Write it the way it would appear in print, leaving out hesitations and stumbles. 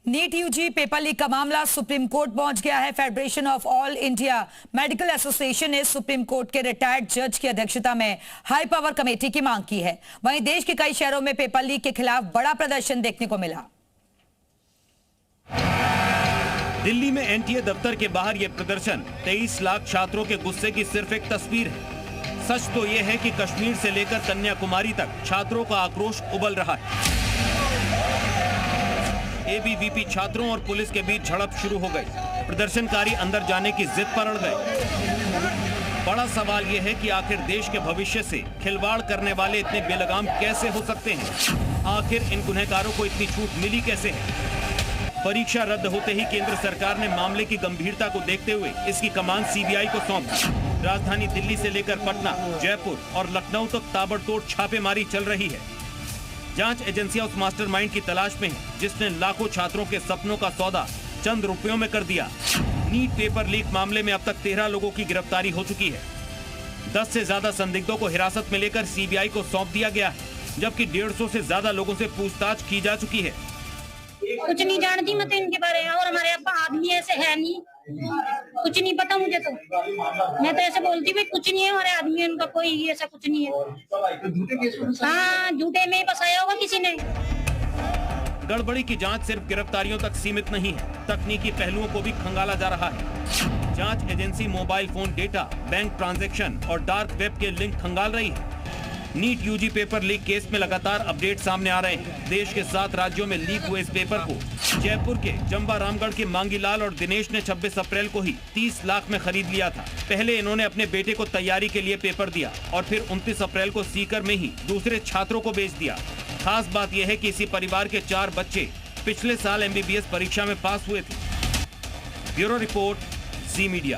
NEET UG paper leak का मामला supreme court पहुंच गया है। Federation of all India medical association ने सुप्रीम कोर्ट के रिटायर्ड जज की अध्यक्षता में हाई पावर कमेटी की मांग की है। वहीं देश के कई शहरों में पेपर लीक के खिलाफ बड़ा प्रदर्शन देखने को मिला। दिल्ली में एनटीए दफ्तर के बाहर यह प्रदर्शन 23 लाख छात्रों के गुस्से की सिर्फ एक तस्वीर है। सच तो यह है कि कश्मीर से लेकर कन्याकुमारी तक छात्रों का आक्रोश उबल रहा है। एबीवीपी छात्रों और पुलिस के बीच झड़प शुरू हो गई। प्रदर्शनकारी अंदर जाने की जिद पर अड़ गए। बड़ा सवाल यह है कि आखिर देश के भविष्य से खिलवाड़ करने वाले इतने बेलगाम कैसे हो सकते हैं? आखिर इन गुनहगारों को इतनी छूट मिली कैसे है? परीक्षा रद्द होते ही केंद्र सरकार ने मामले की गंभीरता को देखते हुए इसकी कमान सीबीआई को सौंप दी। राजधानी दिल्ली से लेकर पटना, जयपुर और लखनऊ तक ताबड़तोड़ छापेमारी चल रही है। जांच एजेंसियां उस मास्टरमाइंड की तलाश में हैं, जिसने लाखों छात्रों के सपनों का सौदा चंद रुपयों में कर दिया। नीट पेपर लीक मामले में अब तक 13 लोगों की गिरफ्तारी हो चुकी है। 10 से ज्यादा संदिग्धों को हिरासत में लेकर सीबीआई को सौंप दिया गया है, जबकि 150 से ज्यादा लोगों से पूछताछ की जा चुकी है। कुछ नहीं जानती मैं तो इनके बारे में, और हमारे अब्बा आदमी ऐसे है नहीं, कुछ नहीं पता मुझे तो। मैं तो ऐसे बोलती भी कुछ नहीं है, हमारे आदमी उनका कोई ऐसा कुछ नहीं है। हाँ, झूठे में फंसाया होगा किसी ने। गड़बड़ी की जांच सिर्फ गिरफ्तारियों तक सीमित नहीं है, तकनीकी पहलुओं को भी खंगाला जा रहा है। जांच agency mobile phone data, bank transaction और डार्क वेब के लिंक खंगाल रही है। NEET UG paper leak case में लगातार अपडेट सामने आ रहे हैं। देश के 7 राज्यों में लीक हुए इस पेपर को जयपुर के जंबा रामगढ़ के मांगीलाल और दिनेश ने 26 अप्रैल को ही 30 लाख में खरीद लिया था। पहले इन्होंने अपने बेटे को तैयारी के लिए पेपर दिया और फिर 29 अप्रैल को सीकर में ही दूसरे छात्रों को बेच दिया। खास बात यह है कि इसी परिवार के 4 बच्चे पिछले साल MBBS परीक्षा में पास हुए थे। ब्यूरो रिपोर्ट, जी मीडिया।